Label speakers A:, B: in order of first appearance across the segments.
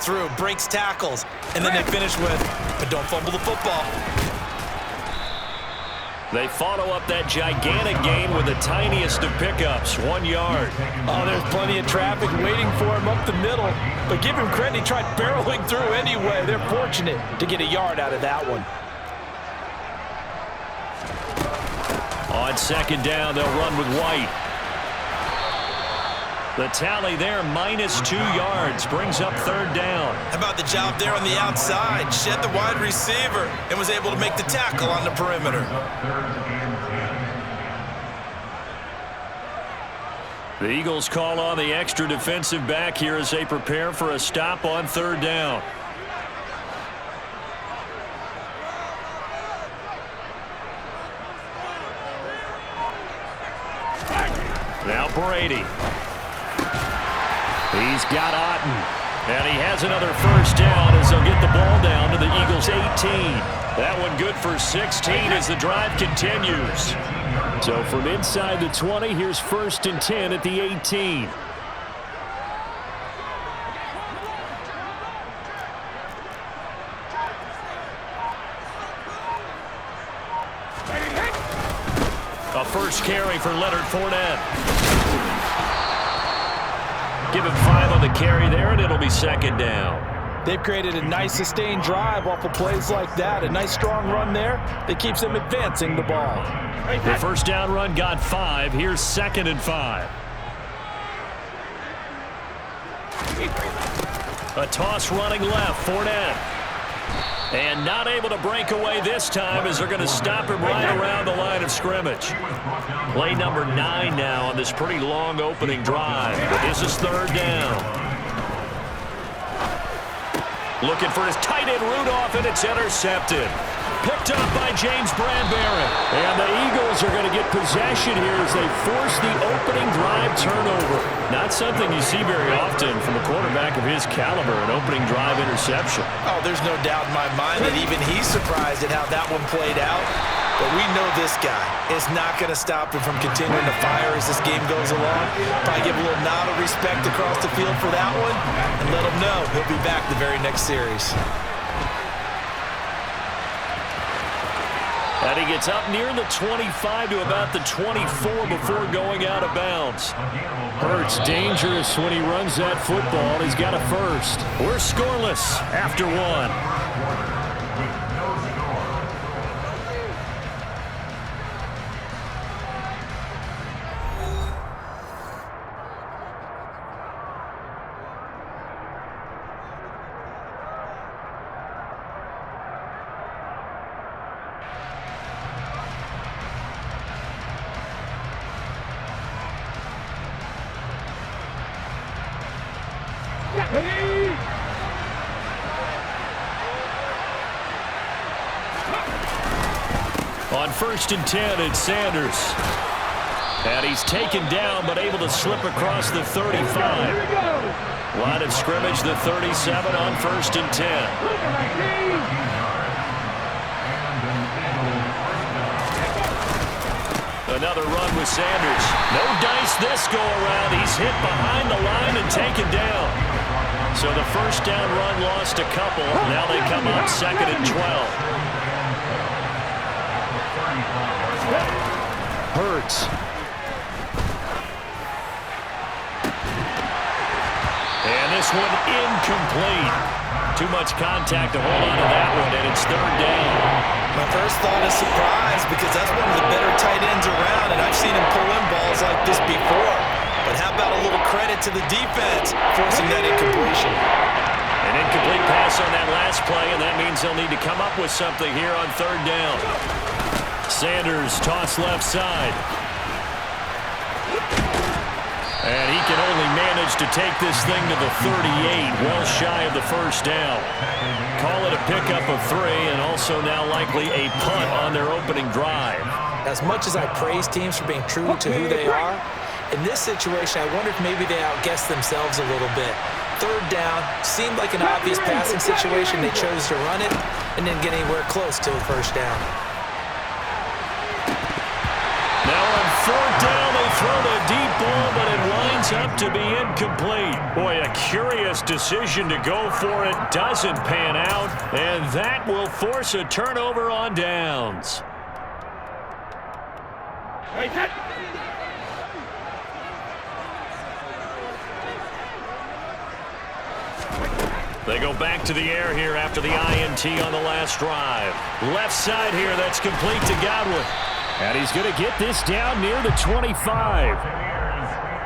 A: through, breaks tackles, and then they finish with, but don't fumble the football.
B: They follow up that gigantic gain with the tiniest of pickups, 1 yard.
A: Oh, there's plenty of traffic waiting for him up the middle. But give him credit, he tried barreling through anyway. They're fortunate to get a yard out of that one.
B: On second down, they'll run with White. The tally there, -2 yards, brings up third down.
A: How about the job there on the outside? Shed the wide receiver and was able to make the tackle on the perimeter.
B: The Eagles call on the extra defensive back here as they prepare for a stop on third down. Now Brady. He's got Otten. And he has another first down as they'll get the ball down to the Eagles' 18. That one good for 16 as the drive continues. So from inside the 20, here's 1st and 10 at the 18. A first carry for Leonard Fournette. Give him 5 on the carry there, and it'll be second down.
A: They've created a nice sustained drive off of plays like that. A nice strong run there that keeps them advancing the ball.
B: The first down run got 5. Here's 2nd and 5. A toss running left, Fournette. And not able to break away this time as they're going to stop him right around the line of scrimmage. Play number 9 now on this pretty long opening drive. But this is third down. Looking for his tight end Rudolph, and it's intercepted. Picked up by James Bradbury. And the Eagles are going to get possession here as they force the opening drive turnover. Not something you see very often from a quarterback of his caliber, an opening drive interception.
A: Oh, there's no doubt in my mind that even he's surprised at how that one played out. But we know this guy is not going to stop him from continuing to fire as this game goes along. Probably give a little nod of respect across the field for that one and let him know he'll be back the very next series.
B: And he gets up near the 25 to about the 24 before going out of bounds. Hurts dangerous when he runs that football. He's got a first. We're scoreless after 1. On 1st and 10, it's Sanders. And he's taken down, but able to slip across the 35. Line of scrimmage, the 37 on 1st and 10. Another run with Sanders. No dice this go-around. He's hit behind the line and taken down. So the first down run lost a couple. Now they come up 2nd and 12. Hurts. And this one incomplete. Too much contact to hold on to that one, and it's third down.
A: My first thought is surprise because that's one of the better tight ends around, and I've seen him pull in balls like this before. But how about a little credit to the defense forcing that incompletion?
B: An incomplete pass on that last play, and that means they'll need to come up with something here on third down. Sanders toss left side. And he can only manage to take this thing to the 38, well shy of the first down. Call it a pickup of 3, and also now likely a punt on their opening drive.
A: As much as I praise teams for being true to who they are, in this situation, I wonder if maybe they outguessed themselves a little bit. Third down, seemed like an obvious passing situation. They chose to run it and didn't get anywhere close to a first down.
B: Now on 4th down, they throw the deep ball, but it winds ends up to be incomplete. Boy, a curious decision to go for it. Doesn't pan out, and that will force a turnover on downs. They go back to the air here after the INT on the last drive. Left side here, that's complete to Godwin. And he's going to get this down near the 25.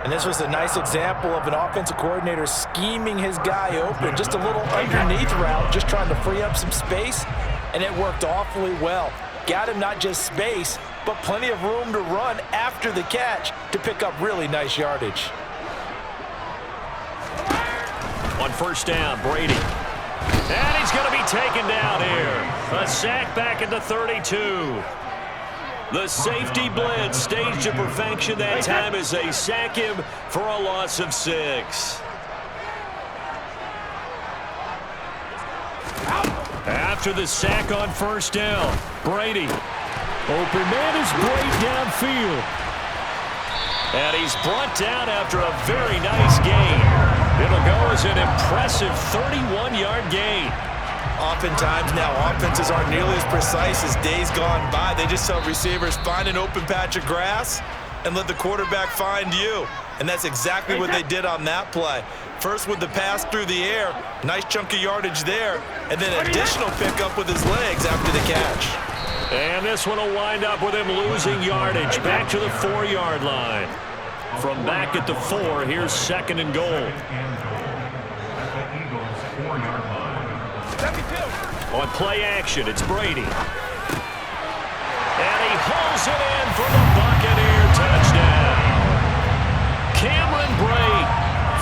A: And this was a nice example of an offensive coordinator scheming his guy open. Just a little underneath route, just trying to free up some space, and it worked awfully well. Got him not just space, but plenty of room to run after the catch to pick up really nice yardage.
B: On first down, Brady. And he's going to be taken down here. A sack back at the 32. The safety blitz staged to perfection that time as they sack him for a loss of 6. After the sack on first down, Brady. Open man is Brady downfield. And he's brought down after a very nice gain. It'll go as an impressive 31-yard gain.
A: Oftentimes now, offenses aren't nearly as precise as days gone by. They just tell receivers, find an open patch of grass and let the quarterback find you. And that's exactly what they did on that play. First with the pass through the air, nice chunk of yardage there, and then additional pickup with his legs after the catch.
B: And this one will wind up with him losing yardage back to the 4-yard line. From back at the 4, here's second and goal. On play action, it's Brady. And he hauls it in for the Buccaneer touchdown. Cameron Brate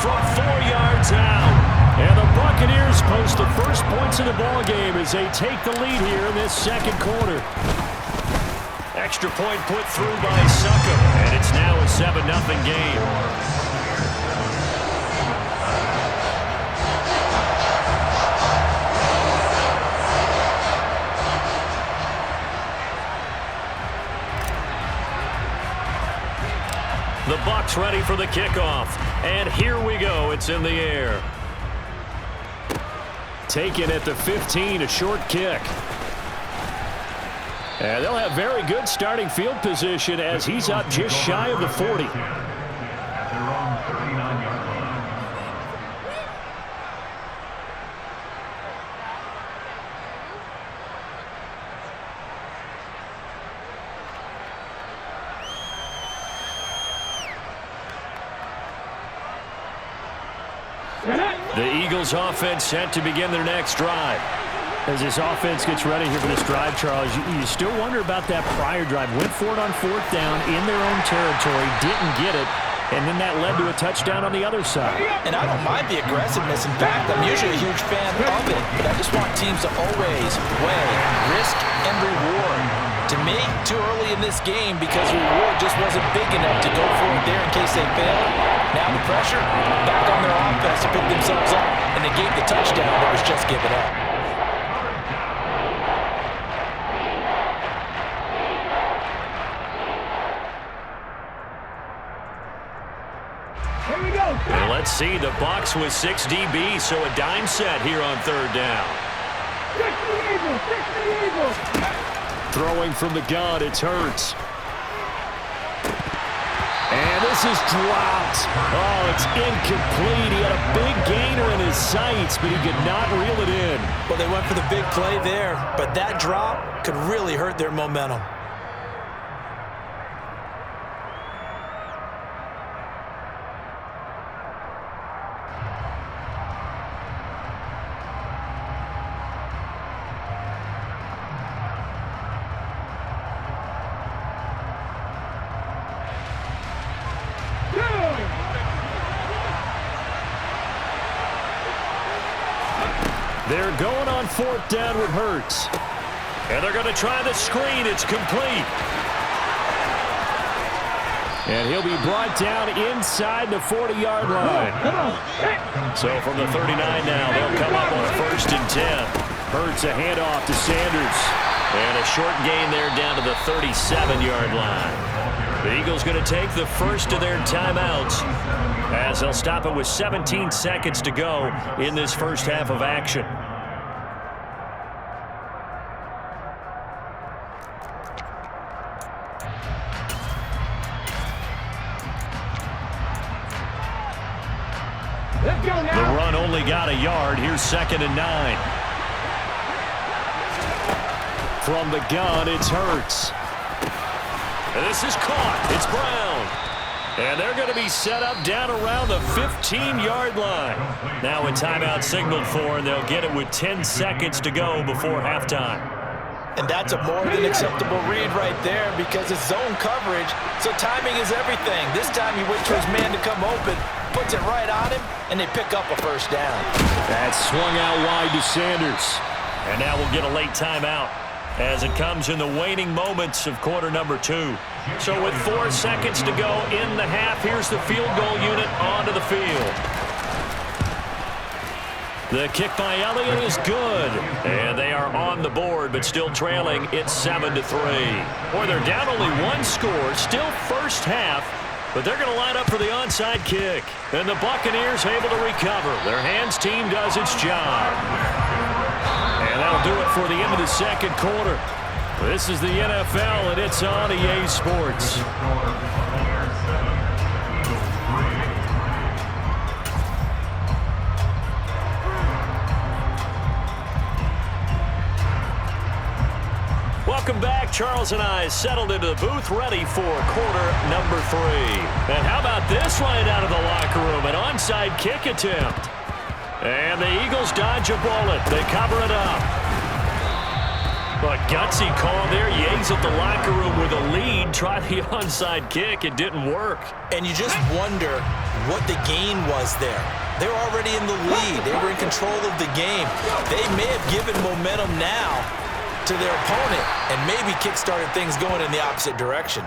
B: from 4 yards out. And the Buccaneers post the first points of the ballgame as they take the lead here in this second quarter. Extra point put through by Succop, and it's now a 7-0 game. The Bucks ready for the kickoff, and here we go. It's in the air. Taken at the 15, a short kick. And they'll have very good starting field position as he's up just shy of the 40. The Eagles offense set to begin their next drive. As this offense gets ready here for this drive, Charles, you still wonder about that prior drive. Went for it on 4th down in their own territory, didn't get it, and then that led to a touchdown on the other side.
A: And I don't mind the aggressiveness. In fact, I'm usually a huge fan of it, but I just want teams to always weigh risk and reward. To me, too early in this game because the reward just wasn't big enough to go for it there in case they failed. Now the pressure back on their offense to pick themselves up, and they gave the touchdown that was just given up.
B: And let's see, the Bucks with 6 DBs, so a dime set here on 3rd down. Throwing from the gun, it's Hurts. And this is dropped. Oh, it's incomplete. He had a big gainer in his sights, but he could not reel it in.
A: Well, they went for the big play there, but that drop could really hurt their momentum.
B: They're going on 4th down with Hurts. And they're going to try the screen. It's complete. And he'll be brought down inside the 40-yard line. So from the 39 now, they'll come up on 1st and 10. Hurts a handoff to Sanders. And a short gain there down to the 37-yard line. The Eagles going to take the first of their timeouts as they'll stop it with 17 seconds to go in this first half of action. The run only got a yard. Here's 2nd and 9. From the gun, it's Hurts. And this is caught. It's Brown. And they're going to be set up down around the 15-yard line. Now a timeout signaled for, and they'll get it with 10 seconds to go before halftime.
A: And that's a more than acceptable read right there because it's zone coverage, so timing is everything. This time he waits for his man to come open, puts it right on him, and they pick up a first down.
B: That's swung out wide to Sanders. And now we'll get a late timeout as it comes in the waning moments of quarter number 2. So with 4 seconds to go in the half, here's the field goal unit onto the field. The kick by Elliott is good. And they are on the board, but still trailing. It's 7-3. Boy, they're down only 1 score. Still first half, but they're going to line up for the onside kick. And the Buccaneers able to recover. Their hands team does its job. And that'll do it for the end of the second quarter. This is the NFL, and it's on EA Sports. Welcome back. Charles and I settled into the booth, ready for quarter number 3. And how about this right out of the locker room? An onside kick attempt. And the Eagles dodge a bullet. They cover it up. But gutsy call there. Yates at the locker room with a lead. Tried the onside kick. It didn't work.
A: And you just wonder what the gain was there. They're already in the lead. They were in control of the game. They may have given momentum now to their opponent and maybe kick-started things going in the opposite direction.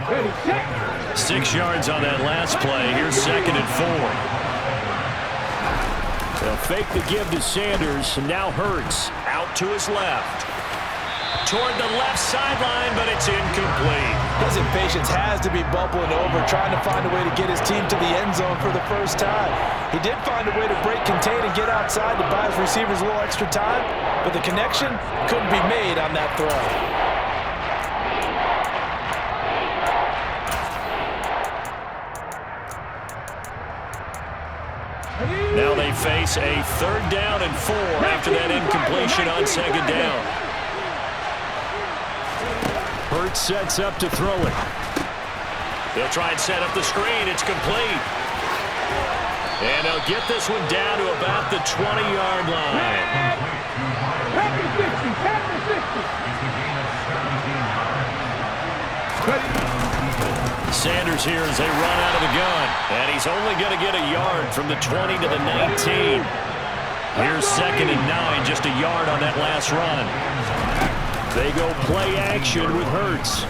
B: 6 yards on that last play. Here's 2nd and 4. They'll fake the give to Sanders, and now Hurts out to his left. Toward the left sideline, but it's incomplete.
A: His impatience has to be bubbling over, trying to find a way to get his team to the end zone for the first time. He did find a way to break, contain, and get outside to buy his receivers a little extra time, but the connection couldn't be made on that throw.
B: Now they face a 3rd down and 4 after that incompletion on 2nd down. Hurts sets up to throw it. They'll try and set up the screen. It's complete. And they'll get this one down to about the 20-yard line. Sanders here as they run out of the gun. And he's only going to get a yard from the 20 to the 19. Here's 2nd and 9, just a yard on that last run. They go play action with Hurts.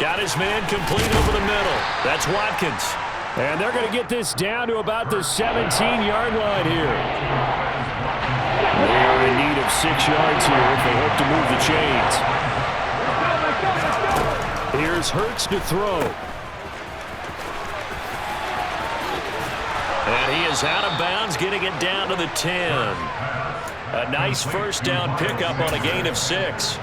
B: Got his man complete over the middle. That's Watkins. And they're going to get this down to about the 17-yard line here. They are in need of 6 yards here if they hope to move the chains. Here's Hurts to throw. And he is out of bounds, getting it down to the 10. A nice first down pickup on a gain of 6.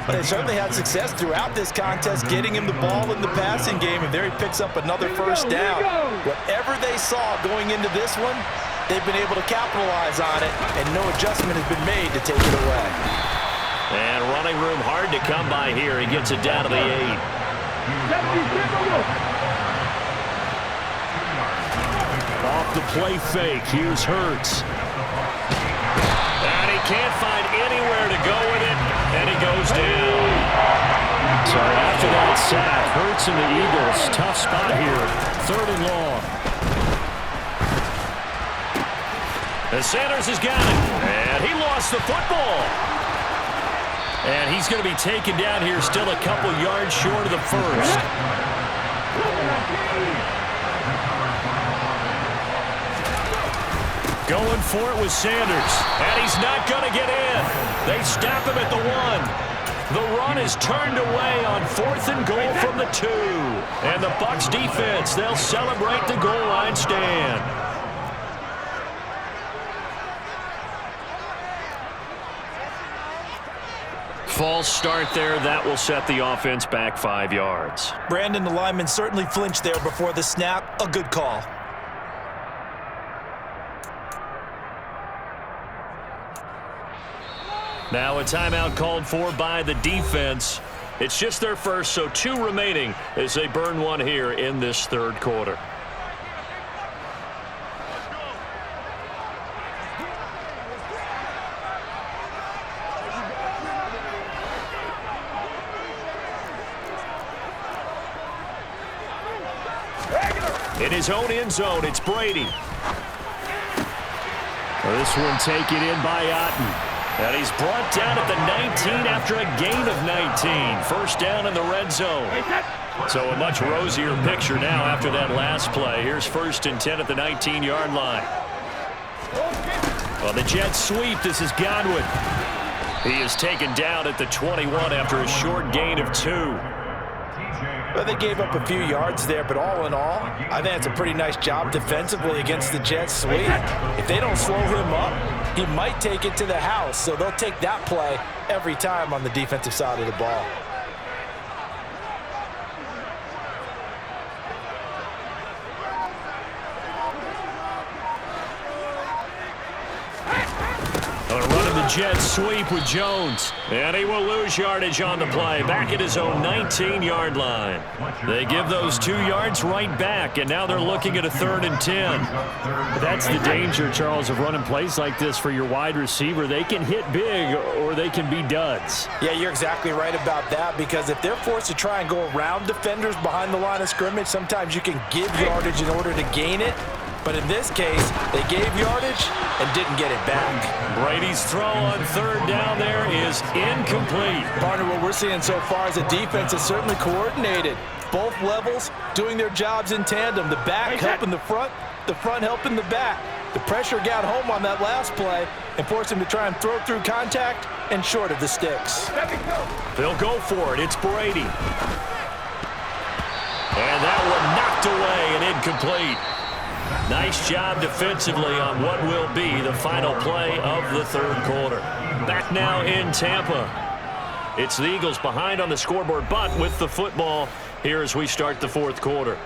A: But they certainly had success throughout this contest, getting him the ball in the passing game, and there he picks up another first down. Whatever they saw going into this one, they've been able to capitalize on it, and no adjustment has been made to take it away.
B: And running room hard to come by here. He gets it down to the 8. Off the play fake, here's Hurts. And he can't find anywhere to go with it, and he goes down. So after that sack, Hurts and the Eagles, tough spot here, 3rd and long. And Sanders has got it, and he lost the football. And he's going to be taken down here, still a couple yards short of the first. Going for it with Sanders, and he's not going to get in. They stop him at the 1. The run is turned away on 4th and goal from the 2. And the Bucks defense, they'll celebrate the goal line stand. False start there. That will set the offense back 5 yards.
A: Brandon, the lineman certainly flinched there before the snap. A good call.
B: Now a timeout called for by the defense. It's just their first, so 2 remaining as they burn one here in this 3rd quarter. In his own end zone, it's Brady. This one taken in by Otten. And he's brought down at the 19 after a gain of 19. First down in the red zone. So a much rosier picture now after that last play. Here's 1st and 10 at the 19-yard line. On the jet sweep, this is Godwin. He is taken down at the 21 after a short gain of 2.
A: Well, they gave up a few yards there, but all in all, I think it's a pretty nice job defensively against the jet sweep. If they don't slow him up, he might take it to the house, so they'll take that play every time on the defensive side of the ball.
B: Jet sweep with Jones. And he will lose yardage on the play. Back at his own 19-yard line. They give those 2 yards right back, and now they're looking at a 3rd and 10.
C: That's the danger, Charles, of running plays like this for your wide receiver. They can hit big or they can be duds.
A: Yeah, you're exactly right about that, because if they're forced to try and go around defenders behind the line of scrimmage, sometimes you can give yardage in order to gain it. But in this case, they gave yardage and didn't get it back.
B: Brady's throw on 3rd down there is incomplete.
A: Partner, what we're seeing so far is the defense is certainly coordinated. Both levels doing their jobs in tandem. The back helping the front helping the back. The pressure got home on that last play and forced him to try and throw through contact and short of the sticks.
B: They'll go for it. It's Brady. And that one knocked away and incomplete. Nice job defensively on what will be the final play of the 3rd quarter. Back now in Tampa. It's the Eagles behind on the scoreboard, but with the football here as we start the 4th quarter.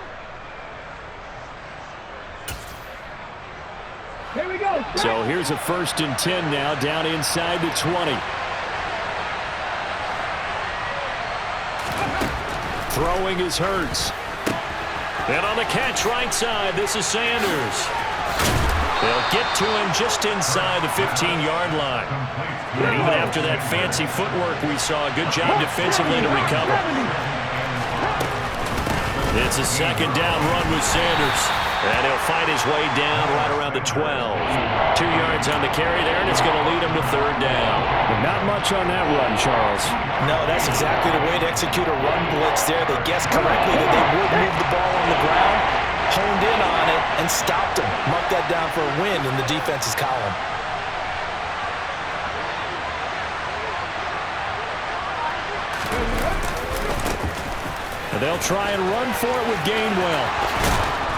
C: Here we go. So here's a 1st and 10 now down inside the 20. Throwing is Hurts.
B: And on the catch right side, this is Sanders. They'll get to him just inside the 15-yard line. And even after that fancy footwork, we saw a good job defensively to recover. It's a 2nd down run with Sanders. And he'll fight his way down right around the 12. 2 yards on the carry there, and it's going to lead him to 3rd down.
C: But not much on that run, Charles.
A: No, that's exactly the way to execute a run blitz there. They guessed correctly that they would move the ball on the ground, honed in on it, and stopped him. Mark that down for a win in the defense's column.
C: And they'll try and run for it with Gainwell.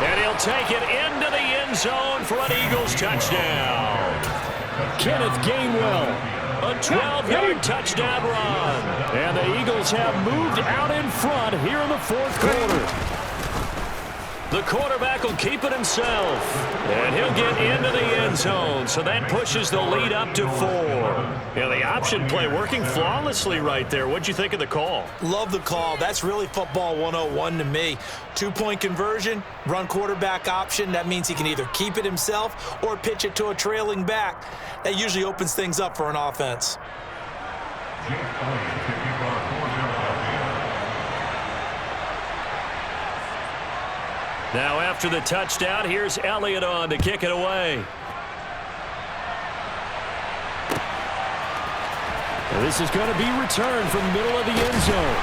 B: And he'll take it into the end zone for an Eagles touchdown.
C: Kenneth Gainwell.
B: A 12-yard touchdown run.
C: And the Eagles have moved out in front here in the 4th quarter.
B: The quarterback will keep it himself. And he'll get into the end zone. So that pushes the lead up to 4. Yeah, the option play working flawlessly right there. What'd you think of the call?
A: Love the call. That's really football 101 to me. 2-point conversion, run quarterback option. That means he can either keep it himself or pitch it to a trailing back. That usually opens things up for an offense.
B: Now after the touchdown, here's Elliott on to kick it away.
C: This is going to be returned from the middle of the end zone.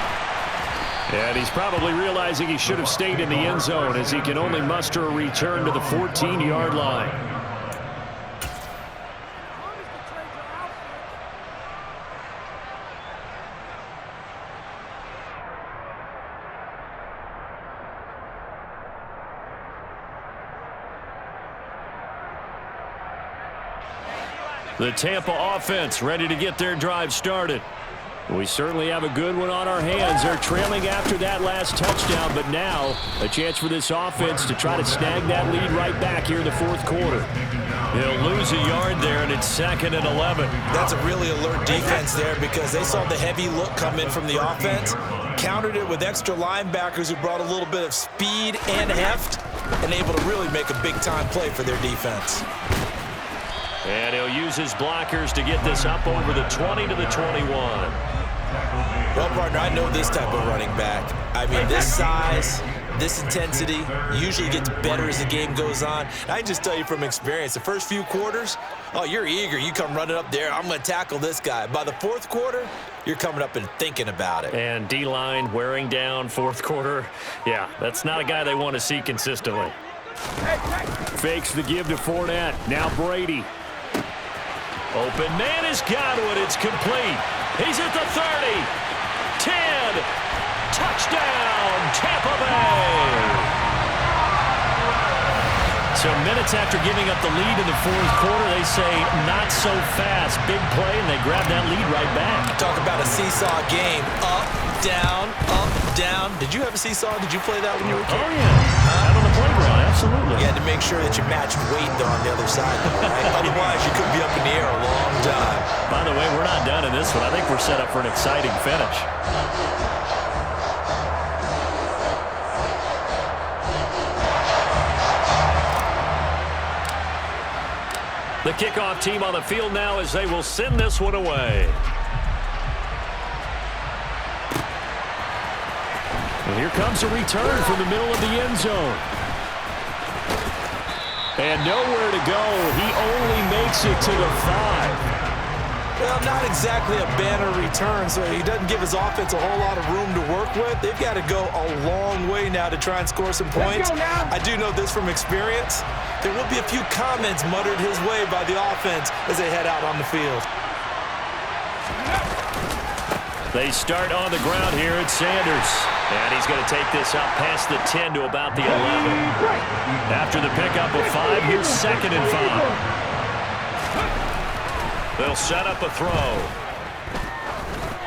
C: And he's probably realizing he should have stayed in the end zone as he can only muster a return to the 14-yard line.
B: The Tampa offense ready to get their drive started. We certainly have a good one on our hands. They're trailing after that last touchdown, but now a chance for this offense to try to snag that lead right back here in the fourth quarter. They'll lose a yard there, and it's 2nd and 11.
A: That's a really alert defense there because they saw the heavy look come in from the offense, countered it with extra linebackers who brought a little bit of speed and heft, and able to really make a big-time play for their defense.
B: And he'll use his blockers to get this up over the 20 to the 21.
A: Well, partner, I know this type of running back. I mean, this size, this intensity usually gets better as the game goes on. I can just tell you from experience, the first few quarters, oh, you're eager. You come running up there, I'm going to tackle this guy. By the fourth quarter, you're coming up and thinking about it.
B: And D-line wearing down fourth quarter. Yeah, that's not a guy they want to see consistently.
C: Fakes the give to Fournette. Now Brady.
B: Open man is Godwin. It's complete. He's at the 30. 10. Touchdown, Tampa Bay. So minutes after giving up the lead in the fourth quarter, they say not so fast. Big play, and they grab that lead right back.
A: Talk about a seesaw game. Up, down, up, down. Did you have a seesaw? Did you play that when you were a kid?
B: Oh, yeah. Out on the playground, absolutely.
A: You had to make sure that you matched weight, though, on the other side, though, right? Otherwise, you could be up in the air a long time.
B: By the way, we're not done in this one. I think we're set up for an exciting finish. The kickoff team on the field now as they will send this one away.
C: And here comes a return from the middle of the end zone. And nowhere to go. He only makes it to the 5.
A: Well, not exactly a banner return, so he doesn't give his offense a whole lot of room to work with. They've got to go a long way now to try and score some points. I do know this from experience. There will be a few comments muttered his way by the offense as they head out on the field.
B: They start on the ground here at Sanders. And he's going to take this up past the 10 to about the 11. After the pickup of 5, here's 2nd and 5. They'll set up a throw.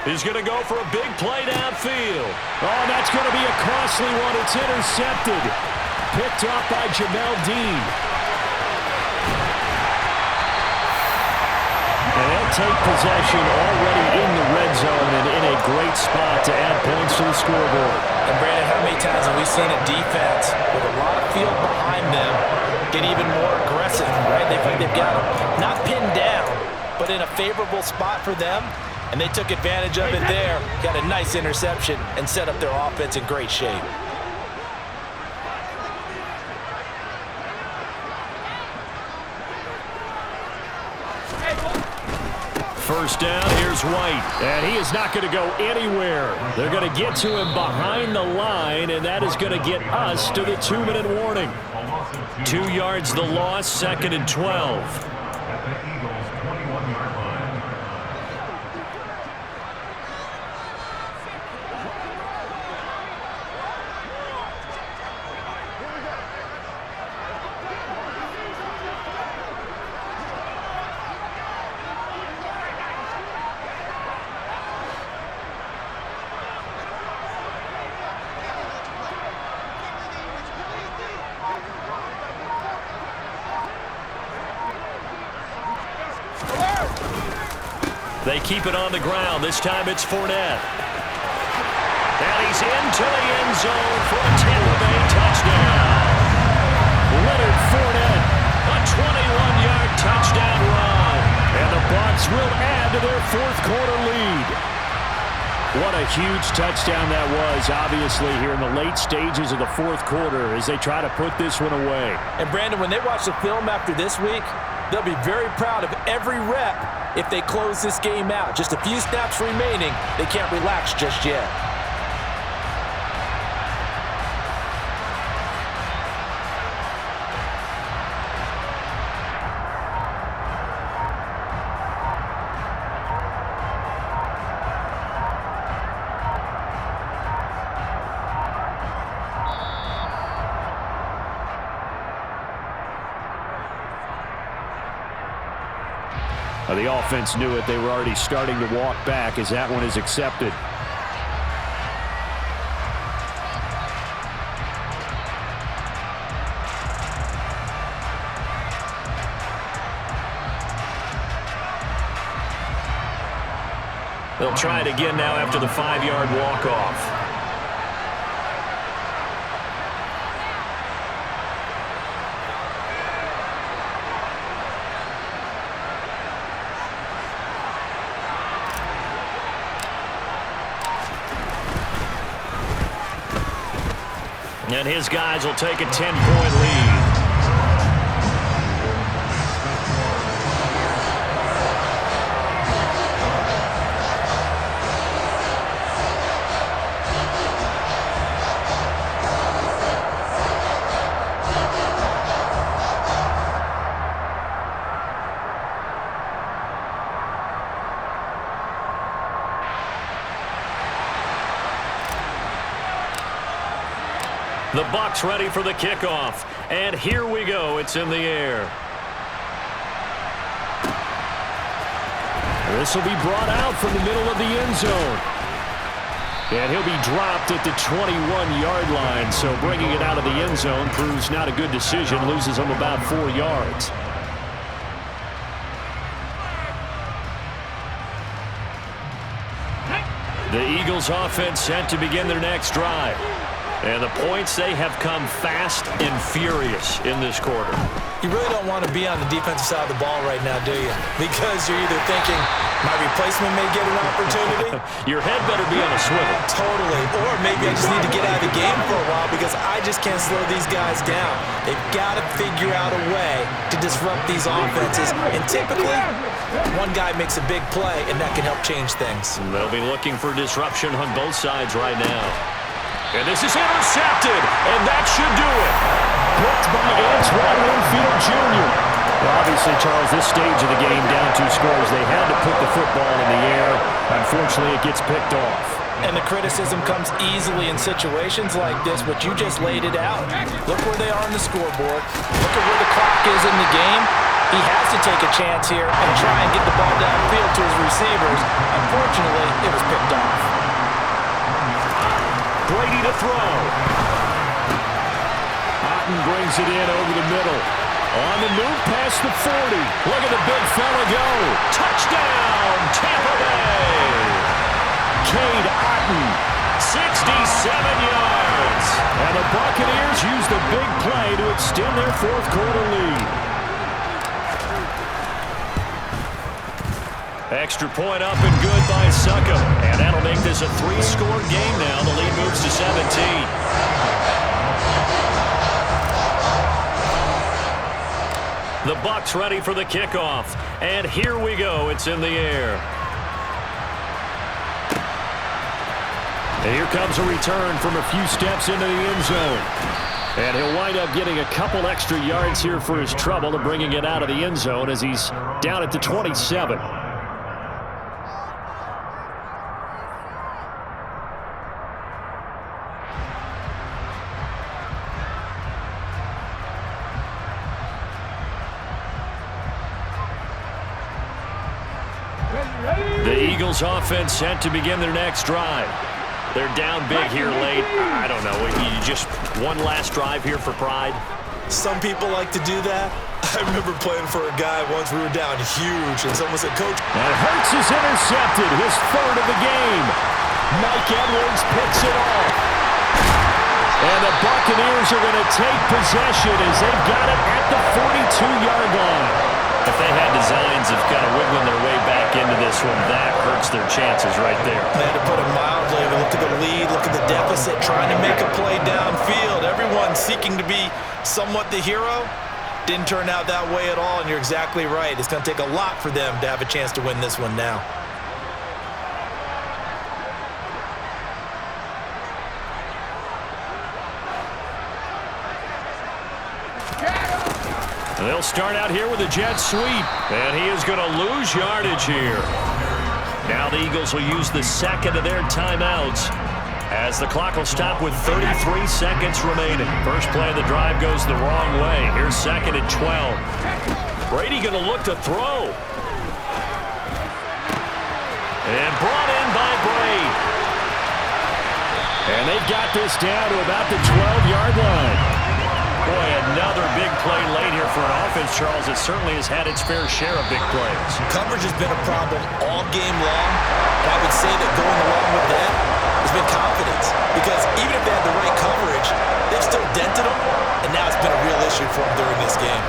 B: He's going to go for a big play downfield.
C: Oh, that's going to be a costly one. It's intercepted. Picked up by Jamel Dean. And they'll take possession already in the red zone and in a great spot to add points to the scoreboard.
A: And, Brandon, how many times have we seen a defense with a lot of field behind them get even more aggressive, right? They think they've got them not pinned down, but in a favorable spot for them, and they took advantage of it there, got a nice interception, and set up their offense in great shape.
B: First down, here's White.
C: And he is not going to go anywhere. They're going to get to him behind the line, and that is going to get us to the 2-minute warning.
B: 2 yards the loss, 2nd and 12. They keep it on the ground. This time it's Fournette. And he's into the end zone for a Tampa Bay touchdown.
C: Leonard Fournette.
B: A 21-yard touchdown run.
C: And the Bucks will add to their fourth quarter lead. What a huge touchdown that was, obviously, here in the late stages of the fourth quarter as they try to put this one away.
A: And, Brandon, when they watch the film after this week, they'll be very proud of every rep if they close this game out. Just a few snaps remaining. They can't relax just yet.
C: The offense knew it. They were already starting to walk back as that one is accepted.
B: They'll try it again now after the 5-yard walk-off. And his guys will take a 10-point lead. The Bucks ready for the kickoff. And here we go. It's in the air.
C: This will be brought out from the middle of the end zone. And he'll be dropped at the 21-yard line. So bringing it out of the end zone proves not a good decision. Loses him about 4 yards.
B: The Eagles offense set to begin their next drive. And the points, they have come fast and furious in this quarter.
A: You really don't want to be on the defensive side of the ball right now, do you? Because you're either thinking, my replacement may get an opportunity.
B: Your head better be on a swivel.
A: Totally. Or maybe I just need to get out of the game for a while because I just can't slow these guys down. They've got to figure out a way to disrupt these offenses. And typically, one guy makes a big play, and that can help change things.
B: They'll be looking for disruption on both sides right now. And this is intercepted, and that should do it.
C: Blocked by Antoine Winfield Jr. Well, obviously, Charles, this stage of the game, down 2 scores, they had to put the football in the air. Unfortunately, it gets picked off.
A: And the criticism comes easily in situations like this, but you just laid it out. Look where they are on the scoreboard. Look at where the clock is in the game. He has to take a chance here and try and get the ball downfield to his receivers. Unfortunately, it was picked off.
B: Brady to throw.
C: Otten brings it in over the middle. On the move past the 40. Look at the big fella go.
B: Touchdown, Tampa Bay.
C: Cade Otten.
B: 67 yards.
C: And the Buccaneers use the big play to extend their 4th quarter lead.
B: Extra point up and good by Succop. And that'll make this a 3-score game now. The lead moves to 17. The Bucks ready for the kickoff. And here we go. It's in the air.
C: And here comes a return from a few steps into the end zone. And he'll wind up getting a couple extra yards here for his trouble and bringing it out of the end zone as he's down at the 27.
B: The Eagles offense set to begin their next drive. They're down big here late. I don't know. You just one last drive here for pride.
A: Some people like to do that. I remember playing for a guy once. We were down huge, and someone said, Coach.
C: And Hurts is intercepted, his 3rd of the game. Mike Edwards picks it off. And the Buccaneers are going to take possession as they've got it at the 42-yard line.
B: If they had designs of kind of wiggling their way back into this one, that hurts their chances right there.
A: They had to put it mildly. Look at the lead, look at the deficit, trying to make a play downfield. Everyone seeking to be somewhat the hero. Didn't turn out that way at all, and you're exactly right. It's going to take a lot for them to have a chance to win this one now.
B: They'll start out here with a jet sweep, and he is going to lose yardage here. Now the Eagles will use the 2nd of their timeouts as the clock will stop with 33 seconds remaining. First play of the drive goes the wrong way. Here's 2nd and 12. Brady going to look to throw. And brought in by Braid.
C: And they've got this down to about the 12-yard line.
B: Boy, another big play late here for an offense, Charles, that certainly has had its fair share of big plays.
A: Coverage has been a problem all game long, and I would say that going along with that has been confidence. Because even if they had the right coverage, they've still dented them, and now it's been a real issue for them during this game.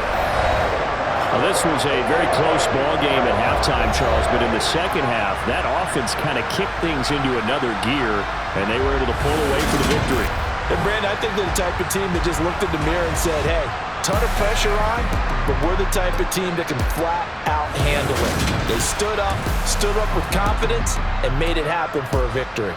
C: Well, this was a very close ball game at halftime, Charles, but in the second half, that offense kind of kicked things into another gear, and they were able to pull away for the victory.
A: And Brandon, I think they're the type of team that just looked in the mirror and said, hey, ton of pressure on, but we're the type of team that can flat out handle it. They stood up with confidence, and made it happen for a victory.